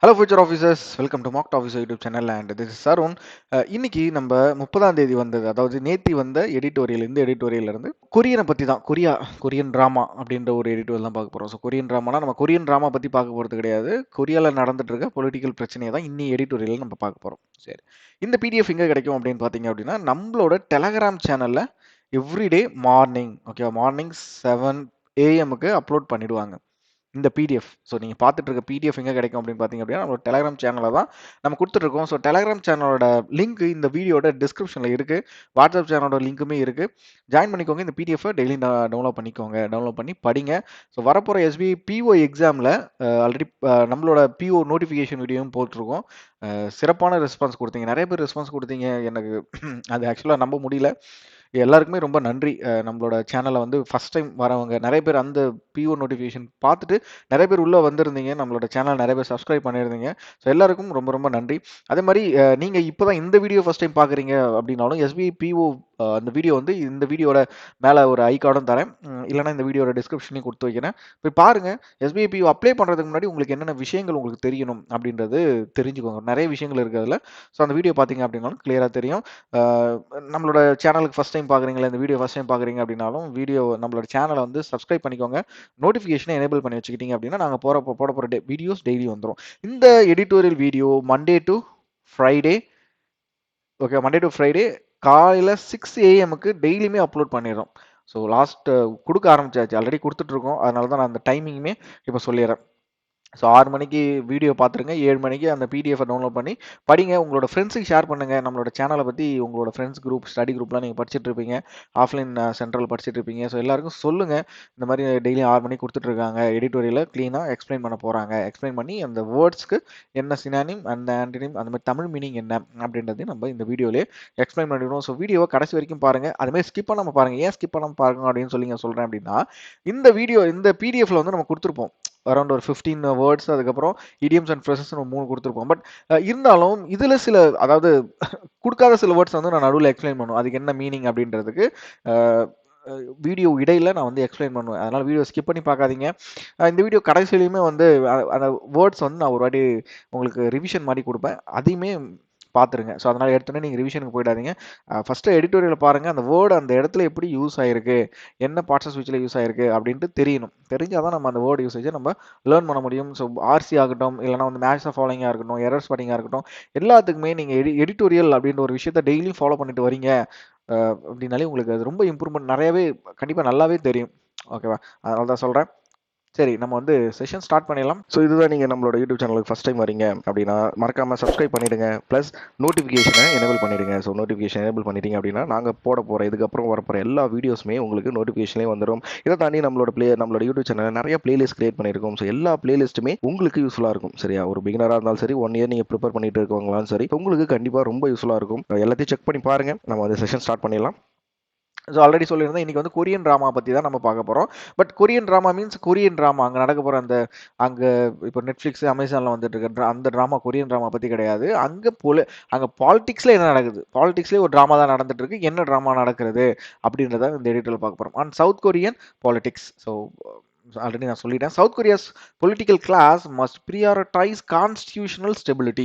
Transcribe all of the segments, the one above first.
Hello future officers, welcome to mock officer YouTube channel and this is Arun. இன்னைக்கு நம்ம 30ஆம் தேதி வந்தது, அதாவது நேத்தி வந்த எடிட்டோரியல் இருந்து கொரியனை பற்றி தான், கொரியன் ட்ராமா அப்படின்ற ஒரு எடிட்டோரியல் தான் பார்க்க போகிறோம். ஸோ கொரியன் ட்ராமானா நம்ம கொரியன் ட்ராமா பற்றி பார்க்க போகிறது கிடையாது. கொரியாவில் நடந்துட்டு இருக்க பொலிட்டிக்கல் பிரச்சனையை தான் இன்னி எடிட்டோரியல் நம்ம பார்க்க போகிறோம். சரி, இந்த பிடிஎஃப் எங்கே கிடைக்கும் அப்படின்னு பார்த்தீங்க அப்படின்னா, நம்மளோட டெலகிராம் சேனலில் everyday morning, okay, morning 7 AM upload பண்ணிடுவாங்க இந்த பிடிஎஃப். ஸோ நீங்கள் பார்த்துட்டு இருக்க பிடிஎஃப் எங்கே கிடைக்கும் அப்படின்னு பார்த்தீங்க அப்படின்னா, நம்மளோட டெலகிராம் சேனலில் தான் நம்ம கொடுத்துட்ருக்கோம். ஸோ டெலகிராம் சேனலோட லிங்க் இந்த வீடியோட டிஸ்கிரிப்ஷனில் இருக்குது. வாட்ஸ்அப் சேனலோட லிங்க்குமே இருக்குது. ஜாயின் பண்ணிக்கோங்க. இந்த பிடிஎஃபை டெய்லி டவுன்லோட் பண்ணிக்கோங்க. டவுன்லோட் பண்ணி படிங்க. ஸோ வரப்போகிற எஸ்பிஐ பிஓ எக்ஸாமில் ஆல்ரெடி நம்மளோட பிஓ நோட்டிஃபிகேஷன் வீடியோவும் போட்டிருக்கோம். சிறப்பான ரெஸ்பான்ஸ் கொடுத்தீங்க. நிறைய பேர் ரெஸ்பான்ஸ் கொடுத்தீங்க. எனக்கு அது ஆக்சுவலாக நம்ப முடியல. எல்லாருக்குமே ரொம்ப நன்றி. நம்மளோட சேனலை வந்து ஃபஸ்ட் டைம் வரவங்க நிறைய பேர் அந்த பிஓ நோட்டிஃபிகேஷன் பார்த்துட்டு நிறைய பேர் உள்ளே வந்திருந்தீங்க. நம்மளோட சேனல் நிறைய பேர் சப்ஸ்கிரைப் பண்ணியிருந்தீங்க. ஸோ எல்லாருக்கும் ரொம்ப ரொம்ப நன்றி. அதே மாதிரி நீங்கள் இப்போ தான் இந்த வீடியோ ஃபஸ்ட் டைம் பார்க்குறீங்க அப்படின்னாலும் எஸ்பிஐ பிஓ அந்த வீடியோ வந்து இந்த வீடியோட மேலே ஒரு ஐகார்டும் தரேன், இல்லைனா இந்த வீடியோட டிஸ்கிரிப்ஷனையும் கொடுத்து வைக்கிறேன். போய் பாருங்கள். எஸ்பிஐ பிஓ அப்ளை பண்ணுறதுக்கு முன்னாடி உங்களுக்கு என்னென்ன விஷயங்கள் உங்களுக்கு தெரியணும் அப்படின்றது தெரிஞ்சுக்கோங்க. நிறைய விஷயங்கள் இருக்குது அதில். ஸோ அந்த வீடியோ பார்த்தீங்க அப்படின்னாலும் கிளியராக தெரியும். நம்மளோட சேனலுக்கு ஃபஸ்ட் டைம் பார்க்குறீங்களா, இந்த வீடியோ ஃபஸ்ட் டைம் பார்க்குறீங்க அப்படின்னாலும் நம்மளோட சேனலை வந்து சப்ஸ்கிரைப் பண்ணிக்கோங்க. நோட்டிஃபிகேஷனை எனேபிள் பண்ணி வச்சுக்கிட்டீங்க அப்படின்னா நாங்கள் போட போகிற வீடியோஸ் டெய்லி வந்துடும். இந்த editorial video Monday to Friday, okay, Monday to Friday காலையில் 6 AM டெய்லியுமே அப்லோட் பண்ணிடுறோம். ஸோ லாஸ்ட் கொடுக்க ஆரம்பிச்சாச்சு, ஆல்ரெடி கொடுத்துட்ருக்கோம். அதனால தான் நான் அந்த டைமிங்குமே இப்போ சொல்லிடுறேன். ஸோ 6 மணிக்கு வீடியோ பார்த்துருங்க. 7 மணிக்கு அந்த பிடிஎஃபை டவுன்லோட் பண்ணி படிங்க. உங்களோட ஃப்ரெண்ட்ஸுக்கு ஷேர் பண்ணுங்கள். நம்மளோட சேனலை பற்றி உங்களோட ஃப்ரெண்ட்ஸ் குரூப், ஸ்டடி குரூப்லாம் நீங்கள் படிச்சுட்டு இருப்பீங்க. ஆஃப்லைன் சென்ட்ரல் படிச்சுட்டு இருப்பீங்க. ஸோ எல்லாருக்கும் சொல்லுங்கள், இந்த மாதிரி டெய்லி 6 மணிக்கு கொடுத்துட்ருக்காங்க. எடிட்டோரியலை க்ளீனாக எக்ஸ்பிளைன் பண்ண போகிறாங்க. எக்ஸ்பிளைன் பண்ணி அந்த வேர்ட்ஸ்க்கு என்ன சினானிம், அந்த ஆன்டினிம், அந்த மாதிரி தமிழ் மீனிங் என்ன அப்படின்றதையும் நம்ம இந்த வீடியோலேயே எக்ஸ்பிளைன் பண்ணிடுவோம். ஸோ வீடியோவை கடைசி வரைக்கும் பாருங்கள். அதுமாதிரி ஸ்கிப் பண்ணாமல் பாருங்கள். ஏன் ஸ்கிப் பண்ணாமல் பாருங்க அப்படின்னு சொல்லி நான் சொல்கிறேன் அப்படின்னா, இந்த பிடிஎஃப்ல வந்து நம்ம கொடுத்துருப்போம் அரௌண்ட் ஒரு 15 வேர்ட்ஸ், அதுக்கப்புறம் இடியம்ஸ் அண்ட் ஃப்ரேசஸ் 3 கொடுத்துருப்போம். பட் இருந்தாலும் இதில் சில, அதாவது கொடுக்காத சில வேர்ட்ஸ் வந்து நான் நடுவில் எக்ஸ்பிளைன் பண்ணுவேன். அதுக்கு என்ன மீனிங் அப்படின்றதுக்கு வீடியோ இடையில் நான் வந்து எக்ஸ்பிளைன் பண்ணுவேன். அதனால் வீடியோ ஸ்கிப் பண்ணி பார்க்காதீங்க. இந்த வீடியோ கடைசியிலையுமே வந்து அந்த வேர்ட்ஸ் வந்து நான் ஒரு வாட்டி உங்களுக்கு ரிவிஷன் மாதிரி கொடுப்பேன். அதையுமே பார்த்துருங்க. ஸோ அதனால் எடுத்தோன்னே நீங்கள் ரிவிஷனுக்கு போயிடாதீங்க. ஃபஸ்ட்டு எடிட்டோரியல் பாருங்கள். அந்த வேர்டு அந்த இடத்துல எப்படி யூஸ் ஆகிருக்கு, என்ன பார்ட்ஸ் ஆஃப் ஸ்பீச்சில் யூஸ் ஆகிருக்கு அப்படின்ட்டு தெரியணும். தெரிஞ்சால் தான் நம்ம அந்த வேர்டு யூசேஜை நம்ம லேர்ன் பண்ண முடியும். ஸோ ஆர்சி ஆகட்டும், இல்லைனா வந்து மேட்ச் ஆஃப் ஃபாலோயிங்காக இருக்கட்டும், எரர் ஸ்பாட்டிங்காக இருக்கட்டும், எல்லாத்துக்குமே நீங்கள் எடிட்டோரியல் அப்படின்ற ஒரு விஷயத்தை டெய்லியும் ஃபாலோ பண்ணிட்டு வரீங்க அப்படின்னாலே உங்களுக்கு அது ரொம்ப இம்ப்ரூவ்மெண்ட் நிறையவே கண்டிப்பாக நல்லாவே தெரியும். ஓகேவா? அதனால தான் சொல்கிறேன். சரி, நம்ம வந்து செஷன் ஸ்டார்ட் பண்ணிடலாம். ஸோ இதுதான் நீங்கள் நம்மளோட யூடியூப் சேனலுக்கு ஃபஸ்ட் டைம் வரீங்க அப்படின்னா மறக்காமல் சப்ஸ்கிரைப் பண்ணிவிடுங்க. ப்ளஸ் நோட்டிஃபிகேஷனை எனேபிள் பண்ணிவிடுங்க. ஸோ நோட்டிஃபிகேஷன் எனேபிள் பண்ணிட்டீங்க அப்படின்னா நாங்கள் போட போகிற இதுக்கப்புறம் வரப்போகிற எல்லா வீடியோஸுமே உங்களுக்கு நோட்டிஃபிகேஷன்லேயே வந்துடும். இதை தாண்டி நம்மளோட யூடியூப் சேனலில் நிறைய பிளேலிஸ்ட் கிரியேட் பண்ணியிருக்கோம். ஸோ எல்லா பிளேலிஸ்ட்டுமே உங்களுக்கு யூஸ்ஃபுல்லாக இருக்கும். சரியா? ஒரு பிகினராக இருந்தாலும் சரி, 1 இயர் நீங்கள் ப்ரிப்பேர் பண்ணிட்டு இருக்கவங்களாலும் சரி, உங்களுக்கு கண்டிப்பாக ரொம்ப யூஸ்ஃபுல்லாக இருக்கும். எல்லாத்தையும் செக் பண்ணி பாருங்கள். நம்ம வந்து செஷன் ஸ்டார்ட் பண்ணிடலாம். ஸோ ஆல்ரெடி சொல்லியிருந்தேன், இன்றைக்கி வந்து கொரியன் ட்ராமா பற்றி தான் நம்ம பார்க்க போகிறோம். But Korean drama means Korean drama அங்கே நடக்க போகிற அந்த அங்கே இப்போ நெட்ஃப்ளிக்ஸ், அமேசானில் வந்துட்டு இருக்க அந்த ட்ராமா கொரியன் ட்ராமா பற்றி கிடையாது. அங்கே பாலிடிக்ஸில் என்ன நடக்குது, பாலிடிக்ஸ்லேயே ஒரு ட்ராமா தான் நடந்துட்டு இருக்கு. என்ன ட்ராமா நடக்கிறது அப்படின்றத இந்த எடிட்டரில் பார்க்க போகிறோம். On South Korean politics. So already நான் சொல்லிட்டேன். South Korea's political class must prioritise constitutional stability.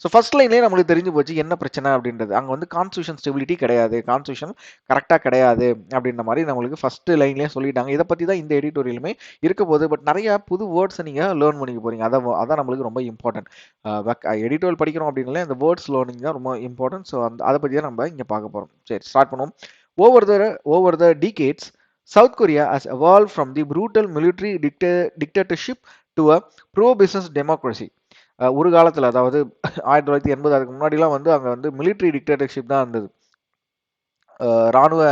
So first லைன்லேயே நம்மளுக்கு தெரிஞ்சு போச்சு என்ன பிரச்சனை அப்படின்றது. அங்கே வந்து கான்ஸ்டியூஷன் ஸ்டெபிலிட்டி கிடையாது, கான்ஸ்டியூஷன் கரெக்டாக கிடையாது அப்படின்ற மாதிரி நம்மளுக்கு ஃபர்ஸ்ட் லைன்லேயே சொல்லிட்டாங்க. இதை பற்றி தான் இந்த எடிட்டோரியலுமே இருக்க போகுது. பட் நிறைய புது வேர்ட்ஸை நீங்கள் லேர்ன் பண்ணிக்க போகிறீங்க. அதான் நம்மளுக்கு ரொம்ப இம்பார்ட்டன்ட். எடிட்டோரியல் படிக்கிறோம் அப்படின்னாலே அந்த வேர்ட்ஸ் லேர்னிங் தான் ரொம்ப இம்பார்ட்டன்ட். ஸோ அதை பற்றி தான் நம்ம இங்கே பார்க்க போகிறோம். சரி, ஸ்டார்ட் பண்ணுவோம். Over the decades, South Korea has evolved from the brutal military dictatorship to a pro-business democracy. ஒரு காலத்தில், அதாவது 1980 அதுக்கு முன்னாடிலாம் வந்து அங்கே வந்து மிலிட்ரி டிக்டேட்டர்ஷிப் தான் இருந்தது. இராணுவ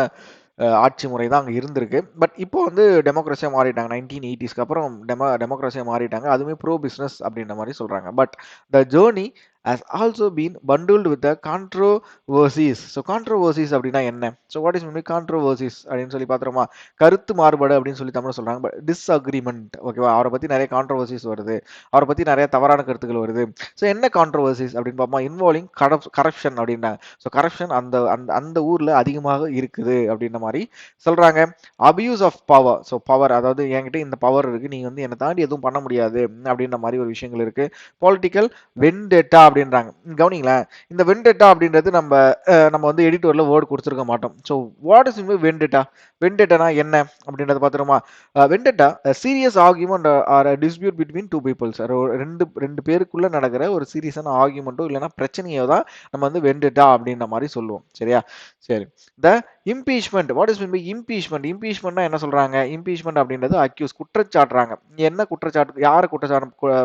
ஆட்சி முறை தான் அங்கே இருந்திருக்கு. பட் இப்போ வந்து டெமோக்ரஸியாக மாறிட்டாங்க. 1980ஸ்க்கு அப்புறம் டெமோக்ரஸியாக மாறிட்டாங்க. அதுவுமே ப்ரோ பிஸ்னஸ் அப்படின்ற மாதிரி சொல்கிறாங்க. But the journey has also been bundled with the controversies. So controversies அப்படின்னா என்ன? So what is mean controversies அப்படின்னு சொல்லி பார்த்துறோமா? கருத்து மாறுபாடு அப்படின்னு சொல்லி தமிழ்ல சொல்றாங்க. பட் டிஸ்அக்ரிமெண்ட் ஓகேவா? அவரை பத்தி நிறைய கான்ட்ரோவர்சிஸ் வருது. அவரை பத்தி நிறைய தவறான கருத்துக்கள் வருது. ஸோ என்ன கான்ட்ரோவர்சிஸ் அப்படின்னு பார்ப்போம். இன்வால்விங் கரப்ஷன் அப்படின்றாங்க. ஸோ கரப்ஷன் அந்த அந்த அந்த ஊர்ல அதிகமாக இருக்குது அப்படின்ற மாதிரி சொல்றாங்க. Abuse of power. So power அதாவது என்கிட்ட இந்த பவர் இருக்கு, நீங்க வந்து என்னை தாண்டி எதுவும் பண்ண முடியாது அப்படின்ற மாதிரி ஒரு விஷயங்கள் இருக்கு. பொலிட்டிக்கல் வெண்டேட்டா அப்படின்றாங்க. கவனிங்களேன், இந்த வெண்டேட்டா அப்படின்றது நம்ம வந்து எடிட்டோர்ல வேர்டு கொடுத்துருக்க மாட்டோம். So what is vendetta? வெண்டேட்டானா என்ன அப்படின்றத பார்த்துருமா? Vendetta serious argument or dispute between two peoples. ரெண்டு ரெண்டு பேருக்குள்ள நடக்கிற ஒரு சீரியஸான ஆர்கியூமெண்ட்டோ இல்லைன்னா பிரச்சனையோ தான் நம்ம வந்து வெண்டேட்டா அப்படின்ற மாதிரி சொல்லுவோம். சரியா? சரி. The impeachment. What is mean by impeachment? இம்பீச்மெண்ட்னா என்ன சொல்றாங்க? இம்பீச்மெண்ட் அப்படின்றது அக்யூஸ், குற்றச்சாட்டுறாங்க. என்ன குற்றச்சாட்டு, யாரை குற்றச்சாட்டு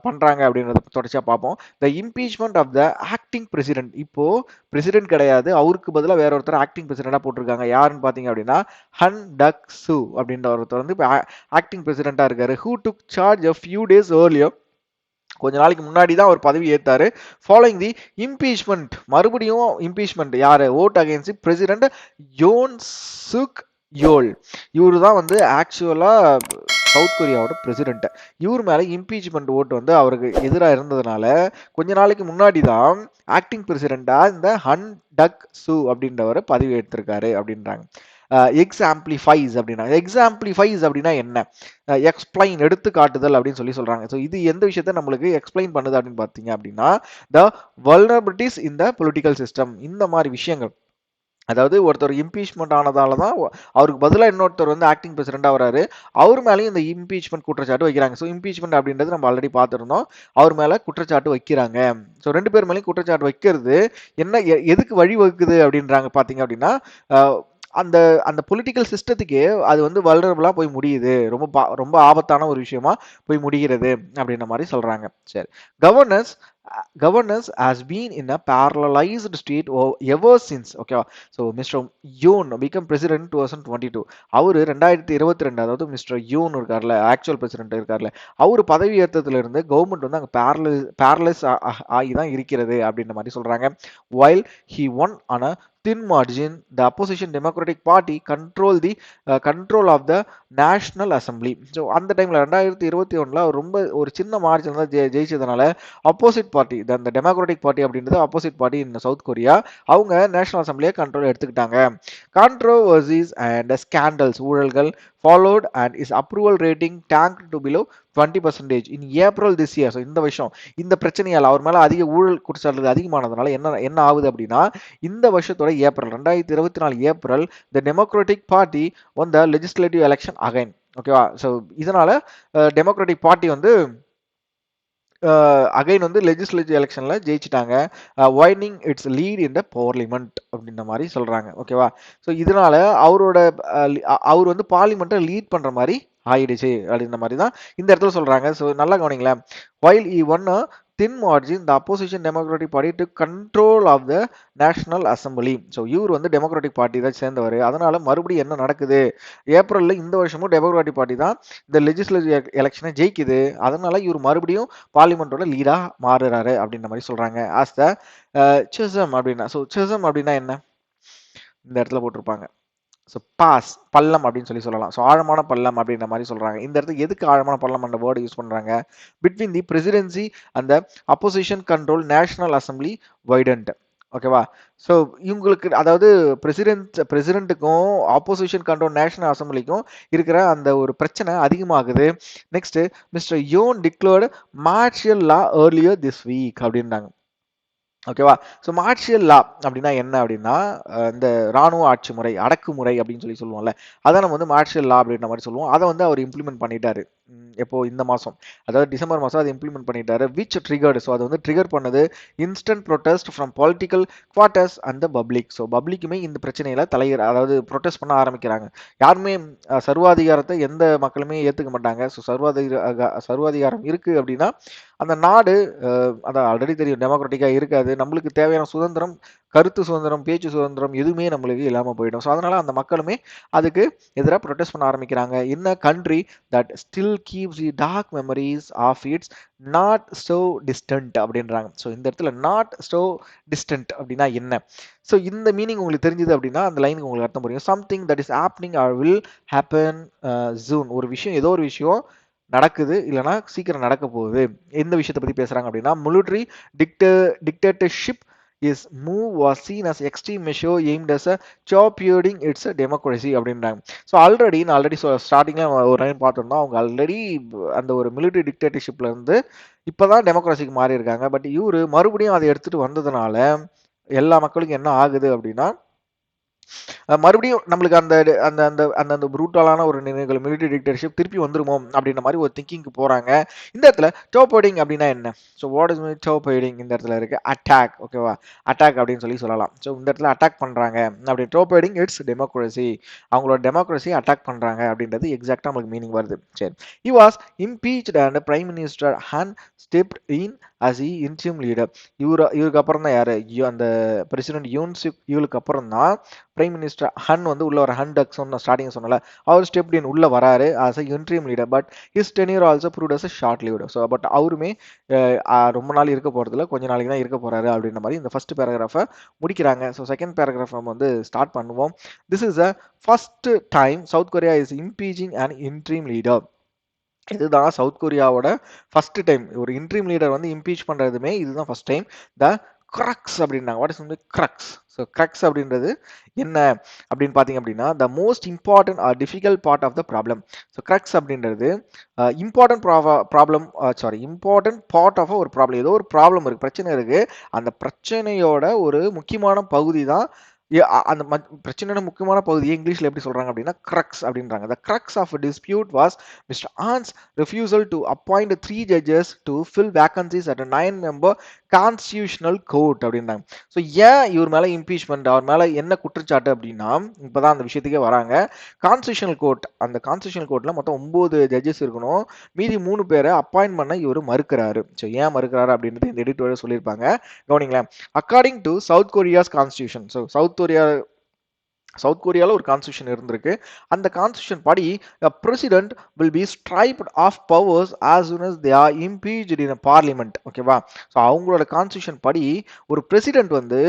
பண்றாங்க அப்படின்றத தொடர்ச்சியா பார்ப்போம். The impeachment of the acting president. இப்போ பிரசிடென்ட் கிடையாது, அவருக்கு பதிலாக வேற ஒருத்தர் ஆக்டிங் பிரசிடென்டா போட்டிருக்காங்க. யாருன்னு பாத்தீங்க அப்படின்னா ஹன் டக் சு அப்படின்ற ஒருத்தர் வந்து ஆக்டிங் பிரசிடென்டா இருக்காரு. Who took charge a few days earlier. கொஞ்ச நாளைக்கு முன்னாடி தான் அவர் பதவி ஏத்தாரு. Following the impeachment. மறுபடியும் இம்பீச்மெண்ட். யாரு? Vote against president Yoon Suk Yeol. இவரு தான் வந்து ஆக்சுவலா சவுத் கொரியாவோட பிரசிடென்ட். இவர் மேல இம்பீச்மெண்ட் ஓட்டு வந்து அவருக்கு எதிராக இருந்ததுனால கொஞ்ச நாளைக்கு முன்னாடி தான் ஆக்டிங் பிரசிடென்டா இந்த ஹன் டக் சு அப்படின்றவரை பதவி எடுத்திருக்காரு அப்படின்றாங்க. எக்ஸாம்பிளிஃபைஸ் அப்படின்னா, எக்ஸாம்பிளிஃபைஸ் அப்படின்னா என்ன? எக்ஸ்பிளைன், எடுத்து காட்டுதல் அப்படின்னு சொல்லி சொல்றாங்க. ஸோ இது எந்த விஷயத்த நம்மளுக்கு எக்ஸ்பிளைன் பண்ணுது அப்படின்னு பார்த்தீங்க அப்படின்னா, the vulnerabilities in the political system. இந்த மாதிரி விஷயங்கள், அதாவது ஒருத்தர் இம்பீச்மெண்ட் ஆனதால தான் அவருக்கு பதிலாக இன்னொருத்தர் வந்து ஆக்டிங் பிரசிடென்டா வராரு. அவர் மேலேயும் இந்த இம்பீச்மெண்ட் குற்றச்சாட்டு வைக்கிறாங்க. ஸோ இம்பீச்மெண்ட் அப்படின்றது நம்ம ஆல்ரெடி பார்த்துருந்தோம். அவர் மேலே குற்றச்சாட்டு வைக்கிறாங்க. ஸோ ரெண்டு பேர் மேலேயும் குற்றச்சாட்டு வைக்கிறது என்ன, எதுக்கு வழிவகுக்குது அப்படின்றாங்க பார்த்தீங்க அப்படின்னா, அந்த அந்த பொலிட்டிக்கல் சிஸ்டத்துக்கே அது வந்து வல்னரபிளா போய் முடியுது, ரொம்ப ஆபத்தான ஒரு விஷயமா போய் முடிகிறது அப்படின்ற மாதிரி சொல்றாங்க. சரி. Governance has been in a parallelized state ever since. ஓகேவா? ஸோ மிஸ்டர் யூன் become president 2022. அவரு 2022, அதாவது மிஸ்டர் யூன் இருக்கார்ல, ஆக்சுவல் பிரசிடென்ட் இருக்கார்ல, அவரு பதவி ஏற்றதுல இருந்து கவர்மெண்ட் வந்து அங்கே பேரலைஸ் ஆகி தான் இருக்கிறது அப்படின்ற மாதிரி சொல்றாங்க. while he won on a thin margin, the opposition Democratic Party control of the National Assembly. So அந்த டைம்ல 2021 அவர் ரொம்ப ஒரு சின்ன மார்ஜின் தான் ஜெயிச்சதுனால அப்போசிட் பார்ட்டி, அந்த டெமோக்ராட்டிக் பார்ட்டி அப்படின்றது opposite party in South Korea, அவங்க நேஷனல் அசம்பிளியை கண்ட்ரோல் எடுத்துக்கிட்டாங்க. கான்ட்ரோவர்சிஸ் அண்ட் ஸ்கேண்டல்ஸ், ஊழல்கள் followed and his approval rating tanked to below 20% in April this year. So இந்த வருஷம் இந்த பிரச்சனையால் அவர் மேலே அதிக ஊழல் குற்றச்சாட்டுகள் அதிகமானதுனால என்ன ஆகுது அப்படின்னா, இந்த வருஷத்தோட April 2024 April the Democratic Party won the legislative election again. ஓகேவா? ஸோ இதனால டெமோக்ராட்டிக் பார்ட்டி வந்து அகைன் வந்து லெஜிஸ்லேட்டிவ் எலெக்ஷன்ல ஜெயிச்சிட்டாங்க. Winning its lead in the parliament அப்படின்ற மாதிரி சொல்றாங்க. ஓகேவா? ஸோ இதனால அவர் வந்து பார்லிமெண்ட்டை லீட் பண்ற மாதிரி ஆயிடுச்சு அப்படின்ற மாதிரி தான் இந்த இடத்துல சொல்றாங்க. ஸோ நல்லா கவனிங்களேன். while he won a thin margin, the opposition Democratic Party took control of the National Assembly. So இவர் வந்து டெமோக்ராட்டிக் பார்ட்டி தான் சேர்ந்தவர். அதனால மறுபடியும் என்ன நடக்குது, ஏப்ரல்ல இந்த வருஷமும் டெமோக்ராட்டிக் பார்ட்டி தான் இந்த லெஜிஸ்லேட்டிவ் எலெக்ஷனை ஜெயிக்குது. அதனால இவர் மறுபடியும் பார்லிமெண்டோட லீடா மாறுறாரு அப்படின்ற மாதிரி சொல்றாங்க. ஆஸ் த செசம் அப்படின்னா, ஸோ செசம் அப்படின்னா என்ன இந்த இடத்துல போட்டிருப்பாங்க. ஸோ பாஸ், பள்ளம் அப்படின்னு சொல்லலாம். ஸோ ஆழமான பள்ளம் அப்படின்ற மாதிரி சொல்றாங்க. இந்த இடத்துக்கு எதுக்கு ஆழமான பள்ளம் அந்த வேர்டு யூஸ் பண்றாங்க? பிட்வீன் தி பிரசிடென்சி அந்த opposition control National Assembly widened. ஓகேவா? ஸோ இவங்களுக்கு, அதாவது பிரசிடென்ட்டுக்கும் ஆப்போசிஷன் கண்ட்ரோல் நேஷனல் அசம்பிளிக்கும் இருக்கிற அந்த ஒரு பிரச்சனை அதிகமாகுது. Next, mister Yoon declared martial law earlier this week அப்படின்றாங்க. ஓகேவா? ஸோ மார்ஷியல் லா அப்படின்னா என்ன அப்படின்னா, இந்த ராணுவ ஆட்சி முறை, அடக்குமுறை அப்படின்னு சொல்லுவோம்ல, அதான் நம்ம வந்து மார்ஷியல் லா அப்படின்ற மாதிரி சொல்லுவோம். அதை வந்து அவர் இம்ப்ளிமெண்ட் பண்ணிட்டாரு. எப்போ? இந்த மாதம், அதாவது டிசம்பர் மாதம் அதை இம்ப்ளிமெண்ட் பண்ணிட்டாரு. விச் ட்ரிகர்டு, ஸோ அது வந்து ட்ரிகர் பண்ணது instant protest from political quarters and the public. So பப்ளிக்குமே இந்த பிரச்சனையில அதாவது ப்ரொட்டஸ்ட் பண்ண ஆரம்பிக்கிறாங்க. யாருமே சர்வாதிகாரத்தை எந்த மக்களுமே ஏற்றுக்க மாட்டாங்க. ஸோ சர்வாதிகாரம் இருக்கு அப்படின்னா அந்த நாடு, அதான் ஆல்ரெடி தெரியும், டெமோக்ராட்டிக்காக இருக்காது. நம்மளுக்கு தேவையான சுதந்திரம், கருத்து சுதந்திரம், பேச்சு சுதந்திரம் எதுவுமே நம்மளுக்கு இல்லாமல் போயிடும். ஸோ அதனால அந்த மக்களுமே அதுக்கு எதிராக ப்ரொட்டஸ்ட் பண்ண ஆரம்பிக்கிறாங்க. In a country that still keeps the dark memories of its not so distant அப்படின்றாங்க. ஸோ இந்த இடத்துல not so distant அப்படின்னா என்ன? ஸோ இந்த மீனிங் உங்களுக்கு தெரிஞ்சது அப்படின்னா அந்த லைனுக்கு உங்களுக்கு அர்த்தம் புரியும். Something that is happening or will happen soon. ஒரு விஷயம், ஏதோ ஒரு விஷயம் நடக்குது இல்லைன்னா சீக்கிரம் நடக்க போகுது. எந்த விஷயத்தை பத்தி பேசுறாங்க அப்படின்னா military dictatorship is move was seen as extreme measure aimed as a safeguarding its democracy அப்படின்றாங்க. ஸோ ஆல்ரெடி நான் ஆல்ரெடி ஸ்டார்டிங்கில் ஒரு லைன் பார்த்தோம்னா அவங்க ஆல்ரெடி அந்த ஒரு மிலிட்ரி டிக்டேட்டர்ஷிப்ல இருந்து இப்போதான் டெமோக்ரஸிக்கு மாறி இருக்காங்க. பட் இவரு மறுபடியும் அதை எடுத்துட்டு வந்ததுனால எல்லா மக்களுக்கும் என்ன ஆகுது அப்படின்னா மறுபடியும் நம்மளுக்கு அந்த அந்த அந்த அந்த அந்த ப்ரூட்டலான ஒரு நினைவுகள் மிலிட்டரி டிக்டேட்டர்ஷிப் திருப்பி வந்துருமோ அப்படின்ற மாதிரி ஒரு திங்கிங்க்கு போறாங்க. இந்த இடத்துல டோபோடிங் அப்படின்னா என்ன? ஸோ வாட் இஸ் டோபோடிங் இந்த இடத்துல இருக்கு அட்டாக். ஓகேவா, அட்டாக் அப்படின்னு சொல்லலாம். ஸோ இந்த இடத்துல அட்டாக் பண்றாங்க அப்படி டோபோடிங் இட்ஸ் டெமோக்ரஸி, அவங்களோட டெமோக்ரஸி அட்டாக் பண்றாங்க அப்படின்றது எக்ஸாக்டா நம்மளுக்கு மீனிங் வருது. சரி, he was impeached and prime minister Han stepped in as the interim leader. இவருக்கு அப்புறம் தான் யாரு, அந்த பிரசிடென்ட் யூன் சுக் இவளுக்கு அப்புறம் தான் பிரைம் மினிஸ்டர் ஹன் வந்து உள்ள வர ஹன் டக் சொன்ன ஸ்டார்டிங் சொன்னல அவர் ஸ்டெப்ட் இன் உள்ள வராரு as a interim leader. But his tenure also proved as a short lived. So but அவருமே ரொம்ப நாள் இருக்க போறதில்ல, கொஞ்ச நாளைக்கு தான் இருக்க போறாரு அப்படின்ற மாதிரி இந்த ஃபர்ஸ்ட் பேராகிராஃபை முடிக்கிறாங்க. ஸோ செகண்ட் பேராகிராஃப் நம்ம வந்து ஸ்டார்ட் பண்ணுவோம். This is a first time South Korea is impeaching and interim leader. இதுதான் சவுத் கொரியாவோட ஃபர்ஸ்ட் டைம் ஒரு இன்ட்ரீம் லீடர் வந்து இம்பீச் பண்றதுமே இதுதான் ஃபர்ஸ்ட் டைம். த கிரக்ஸ் அப்படின்னாங்க. What is crux? So crux அப்படின்றது என்ன அப்படின்னு பார்த்தீங்க அப்படின்னா the most important or difficult part of the problem. So crux அப்படின்றது இம்பார்ட்டன்ட் இம்பார்ட்டன்ட் பார்ட் ஆஃப் ஒரு ப்ராப்ளம். ஏதோ ஒரு ப்ராப்ளம் இருக்கு, பிரச்சனை இருக்கு, அந்த பிரச்சனையோட ஒரு முக்கியமான பகுதி தான் அந்த பிரச்சனையோட முக்கியமான பகுதியை இங்கிலீஷ்ல எப்படி சொல்றாங்க அப்படின்னா கிரக்ஸ் அப்படின்றாங்க. The crux of dispute was mister Han's refusal to appoint 3 judges to fill vacancies at a 9-member constitutional court அப்படின்றாங்க. ஸோ ஏன் இவர் மேல இம்பீச்மெண்ட், அவர் மேல என்ன குற்றச்சாட்டு அப்படின்னா இப்பதான் அந்த விஷயத்துக்கே வராங்க. கான்ஸ்டியூஷனல் கோர்ட், அந்த கான்ஸ்டியூஷனல் கோர்ட்ல மொத்தம் 9 ஜட்ஜஸ் இருக்கணும், மீதி 3 பேரை அப்பாயிண்ட் பண்ண இவர் மறுக்கிறாரு. ஸோ ஏன் மறுக்கிறாரு அப்படின்றது இந்த எடிட்டோட சொல்லியிருப்பாங்க, கவனிங்களேன். According to South Korea's constitution, so South கொரியாவில் ஒரு கான்ஸ்டியூஷன் இருந்திருக்கு. அந்த கான்ஸ்டியூஷன் படி president will be stripped of powers as soon as they are impeached in parliament. ஓகேவா, ஸோ அவங்களோட கான்ஸ்டியூஷன் படி ஒரு பிரசிடென்ட் வந்து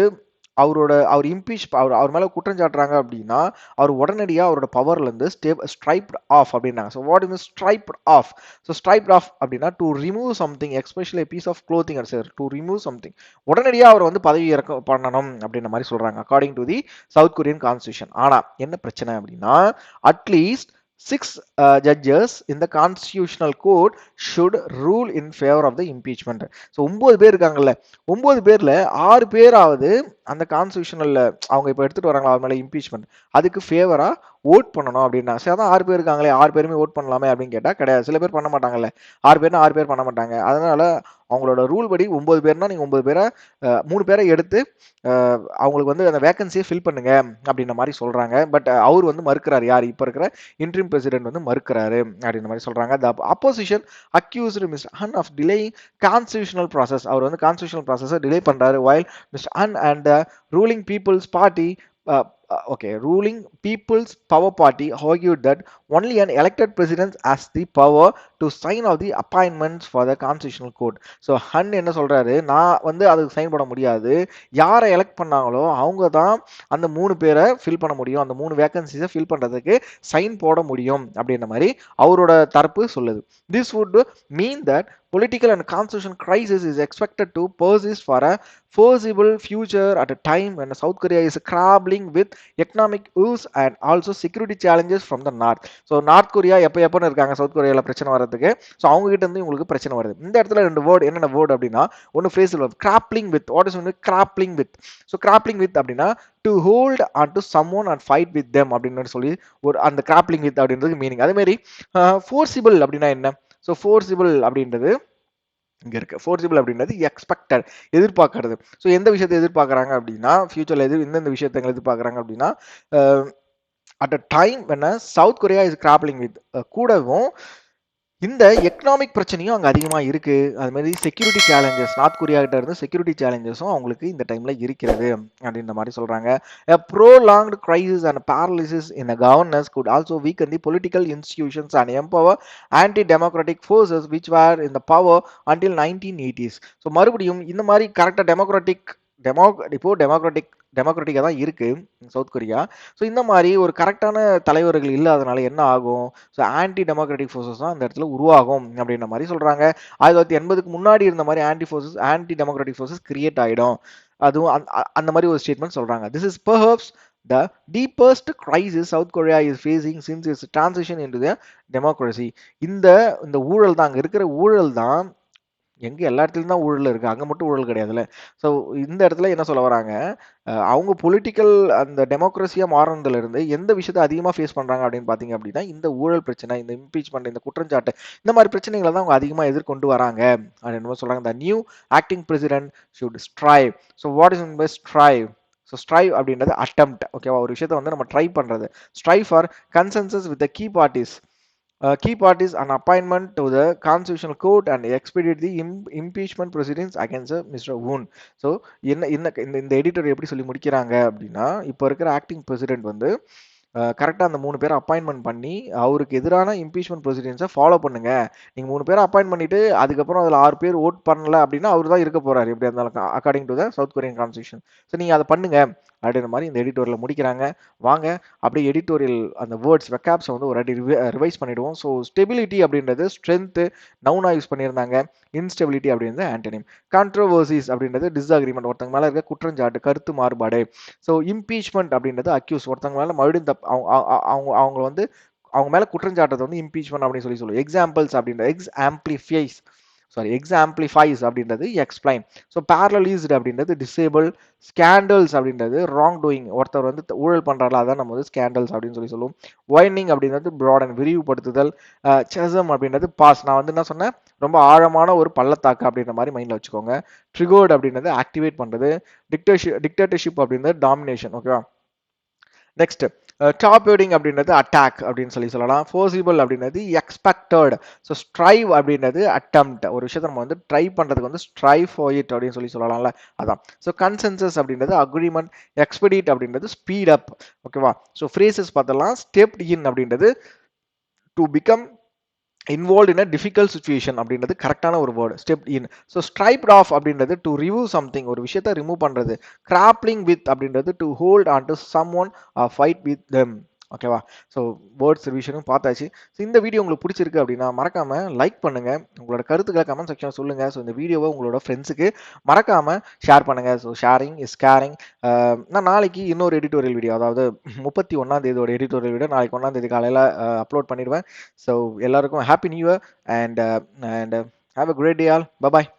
அவர் இம்பீச் அவர் மேல குற்றம் சாட்டுறாங்க அப்படின்னா அவர் உடனடியாக அவரோட பவர்ல இருந்து ஸ்ட்ரைப்ட் ஆஃப் அப்படின்னாங்க. So what is stripped of? So stripped of அப்படின்னா to remove something, especially piece of clothing sir, to remove something, உடனடியாக அவர் வந்து பதவி இறக்க பண்ணணும் அப்படின்ற மாதிரி சொல்றாங்க according to the South Korean constitution. ஆனா என்ன பிரச்சனை அப்படின்னா at least 6 judges in the constitutional court should rule in favor of the impeachment. So 9 பேர் இருக்காங்கல்ல, 9 பேர்ல 6 பேராவது அந்த கான்ஸ்டியூஷனல்ல அவங்க இப்போ எடுத்துட்டு வராங்களா அவர் மேல இம்பீச்மெண்ட், அதுக்கு ஃபேவரா ஓட் பண்ணணும் அப்படின்னா. சரி, அதான் 6 பேர் இருக்காங்களே, 6 பேருமே ஓட் பண்ணலாமே அப்படின்னு கேட்டா கிடையாது. சில பேர் பண்ண மாட்டாங்கல்ல, 6 பேர்னா 6 பேர் பண்ண மாட்டாங்க. அதனால அவங்களோட ரூல் படி 9 பேர்னா நீங்க 9 பேரை 3 பேரை எடுத்து அவங்களுக்கு வந்து அந்த வேகன்சியை ஃபில் பண்ணுங்க அப்படின்ற மாதிரி சொல்றாங்க. பட் அவர் வந்து மறுக்கிறார், யார் இப்போ இருக்கிற இன்ட்ரீம் பிரசிடென்ட் வந்து மறுக்கிறாரு அப்படின்ற மாதிரி சொல்றாங்க. The opposition accused mister Han of delaying constitutional process, அவர் வந்து கான்ஸ்டியூஷனல் ப்ராசஸை டிலே பண்றாரு. While mister Han and the ruling People's Party ruling People's Power Party argued that only an elected president has the power to sign off the appointments for the constitutional court. So ஹன் என்ன சொல்றாரு, நான் வந்து அதுக்கு sign பண்ண முடியாது, யாரை elect பண்ணாங்களோ அவங்க தான் அந்த 3 பேரை ஃபில் பண்ண முடியும், அந்த 3 வேகன்சிஸை ஃபில் பண்றதுக்கு சைன் போட முடியும் அப்படின்ற மாதிரி அவரோட தரப்பு சொல்லுது. This would mean that political and constitutional crisis is expected to persist for a foreseeable future at a time when South Korea is grappling with economic woes and also security challenges from the north. So north Korea எப்போ இருக்காங்க south கொரியாவில் பிரச்சனை வர்றதுக்கு, so அவங்க கிட்ட இருந்து உங்களுக்கு பிரச்சனை வருது. இந்த இடத்துல 2 வேர்டு, என்னென்ன வேர்டு அப்படின்னா ஒன்று ஃப்ரேஸில் வருது கிராப்ளிங் வித். வாட் இஸ் வந்து grappling with? So grappling with அப்படின்னா to hold on to someone and fight with them அப்படின்னு சொல்லி ஒரு அந்த கிராப்ளிங் வித் அப்படின்றது மீனிங். அதே மாதிரி ஃபோர்சிபிள் அப்படின்னா என்ன? ஸோ ஃபோர்சிபிள் அப்படின்றது இங்க இருக்கு. ஃபோர்சிபிள் அப்படின்றது எக்ஸ்பெக்டட், எதிர்பார்க்கறது. ஸோ எந்த விஷயத்தை எதிர்பார்க்கறாங்க அப்படின்னா ஃபியூச்சர்ல எந்தெந்த விஷயத்தை எதிர்பார்க்கறாங்க அப்படின்னா at a time when south Korea is grappling with, கூடவும் இந்த எக்கனாமிக் பிரச்சனையும் அங்க அதிகமா இருக்கு. அது மாரி செக்யூரிட்டி சேலஞ்சஸ் நார்த் கொரியா கிட்ட இருந்து செக்யூரிட்டி சேலஞ்சஸும் அவங்களுக்கு இந்த டைம்ல இருக்கிறது அப்படின்ற மாரி சொல்றாங்க. A prolonged crisis and paralysis in the governance could also weaken the political institutions and empower anti-democratic forces which were in the power until 1980s. So மறுபடியும் இந்த மாரி கரெக்டா டெமோ இப்போ டெமோக்ராட்டிக்கா தான் இருக்கு சவுத் கொரியா. ஸோ இந்த மாரி ஒரு கரெக்டான தலைவர்கள் இல்லாதனால என்ன ஆகும்? ஸோ ஆன்டி டெமோக்ராட்டிக் ஃபோர்ஸஸ் தான் அந்த இடத்துல உருவாகும் அப்படின்ற மாதிரி சொல்றாங்க. 1980க்கு முன்னாடி இருந்த மாதிரி ஆன்டி டெமோக்ராட்டிக் ஃபோர்ஸஸ் கிரியேட் ஆயிடும். அதுவும் அந்த மாதிரி ஒரு ஸ்டேட்மெண்ட் சொல்றாங்க. This is perhaps the deepest crisis south Korea is facing since it's transition into the democracy. இந்த இந்த ஊழல் தான், அங்க இருக்கிற ஊழல் தான் எங்க எல்லா இடத்துலயும் தான் ஊழல் இருக்கு, அங்க மட்டும் ஊழல் கிடையாதுல்ல. ஸோ இந்த இடத்துல என்ன சொல்ல வராங்க, அவங்க பொலிட்டிக்கல் அந்த டெமோக்ரஸியா மாறினதுல இருந்து எந்த விஷயத்தை அதிகமா ஃபேஸ் பண்றாங்க அப்படின்னு பாத்தீங்க அப்படின்னா, இந்த ஊழல் பிரச்சனை, இந்த இம்பீச்மெண்ட், இந்த குற்றச்சாட்டு, இந்த மாதிரி பிரச்சனைகளை தான் அவங்க அதிகமா எதிர்கொண்டு வராங்க அப்படின்னு சொல்றாங்க. The new acting president should strive. So what is mean by strive? So strive அப்படின்றது அட்டெம்ப்ட், ஓகேவா, ஒரு விஷயத்தை வந்து நம்ம ட்ரை பண்றது. Strive for consensus with the key parties. Key part is an appointment to the constitutional court and expedite the impeachment proceedings against Mr. Woon. So என்ன என்ன இந்த எடிட்டர் எப்படி சொல்லி முடிக்கிறாங்க அப்படின்னா, இப்போ இருக்கிற ஆக்டிங் பிரசிடென்ட் வந்து கரெக்டாக அந்த 3 பேரை அப்பாயின்மெண்ட் பண்ணி அவருக்கு எதிரான இம்பீச்மெண்ட் ப்ரொசீடியர்ஸை ஃபாலோ பண்ணுங்க. நீங்கள் 3 பேரை அப்பாயின்ட் பண்ணிட்டு அதுக்கப்புறம் அதில் 6 பேர் ஓட் பண்ணல அப்படின்னா அவர் தான் இருக்க போறாரு எப்படி இருந்தாலும், according to the south Korean constitution. So நீங்கள் அதை பண்ணுங்க அப்படின்ற மாதிரி இந்த எடிட்டோரியல் முடிக்கிறாங்க. வாங்க அப்படியே எடிட்டோரியல் அந்த வேர்ட்ஸ் வெக்காப்ஸை வந்து ஒரு அடி ரிவைஸ் பண்ணிடுவோம். ஸோ ஸ்டெபிலிட்டி அப்படின்றது ஸ்ட்ரென்த்து நவுனா யூஸ் பண்ணியிருந்தாங்க. இன்ஸ்டெபிலிட்டி அப்படின்றது ஆன்டனிம். கான்ட்ரோவர்சிஸ் அப்படின்றது டிஸ்அக்ரிமெண்ட், ஒருத்தங்க மேலே இருக்க குற்றஞ்சாட்டு, கருத்து மாறுபாடு. ஸோ இம்பீச்மெண்ட் அப்படின்றது அக்யூஸ், ஒருத்தங்க மேலே மறுபடியும் அவங்க வந்து அவங்க மேல குற்றஞ்சாட்டத்தை வந்து இம்பீச்மெண்ட் அப்படின்னு சொல்லி சொல்லுவோம். எக்ஸாம்பிள்ஸ் அப்படின்றது எக்ஸாம்பிளிஃபைஸ் அப்படின்றது எக்ஸ்பிளைன். ஸோ பேரலீஸ்டு அப்படின்றது டிசேபிள். ஸ்கேண்டல்ஸ் அப்படின்றது ராங் டூயிங், ஒருத்தர் வந்து ஊழல் பண்றாங்களா அதான் நம்ம வந்து ஸ்கேண்டல்ஸ் அப்படின்னு சொல்லி சொல்லுவோம். வைனிங் அப்படின்றது ப்ராடன், விரிவுபடுத்துதல். செசம் அப்படின்றது பாஸ், நான் வந்து என்ன சொன்னேன், ரொம்ப ஆழமான ஒரு பள்ளத்தாக்கு அப்படின்ற மாதிரி மைண்ட்ல வச்சுக்கோங்க. ட்ரிகோர்டு அப்படின்றது ஆக்டிவேட் பண்றது. டிக்டேட்டர்ஷிப் அப்படின்றது டாமினேஷன், ஓகேவா. நெக்ஸ்ட் டாப் ஹெடிங் அப்படின்றது அட்டாக் அப்படின்னு சொல்லி சொல்லலாம். ஃபோர்சிபிள் அப்படின்றது எக்ஸ்பெக்டட். ஸோ ஸ்ட்ரைவ் அப்படின்றது அட்டெம்ப்ட், ஒரு விஷயத்தை நம்ம வந்து ட்ரை பண்றதுக்கு வந்து ஸ்ட்ரைவ் ஃபார் இட் அப்படின்னு சொல்லி சொல்லலாம்ல, அதான். ஸோ கன்சென்சஸ் அப்படின்றது அக்ரிமெண்ட். எக்ஸ்பெடிட் அப்படின்றது ஸ்பீட் அப், ஓகேவா. ஸோ ஃப்ரேசஸ் பார்த்தலாம். ஸ்டெப்ட் இன் அப்படின்றது to become involve in a difficult situation அப்படின்றது கரெக்டான ஒரு word, step in. So stripped of அப்படின்றது டு ரிமூவ் சம்திங், ஒரு விஷயத்தை ரிமூவ் பண்றது. கிராப்ளிங் வித் அப்படின்றது to hold on to someone fight with them, ஓகேவா. ஸோ வேர்ட்ஸ் ரிவிஷனும் பார்த்தாச்சு. ஸோ இந்த வீடியோ உங்களுக்கு பிடிச்சிருக்கு அப்படின்னா மறக்காம லைக் பண்ணுங்க, உங்களோட கருத்துக்களை கமெண்ட் செக்ஷன் சொல்லுங்க. ஸோ இந்த வீடியோவை உங்களோட ஃப்ரெண்ட்ஸுக்கு மறக்காம ஷேர் பண்ணுங்க. So sharing is caring. நான் நாளைக்கு இன்னொரு எடிட்டோரியல் வீடியோ, அதாவது 31ஆம் தேதியோட எடிட்டோரியல் வீடியோ நாளைக்கு 1ஆம் தேதி காலையில் அப்லோட் பண்ணிடுவேன். ஸோ எல்லாருக்கும் happy new year and have a great day all. Bye bye.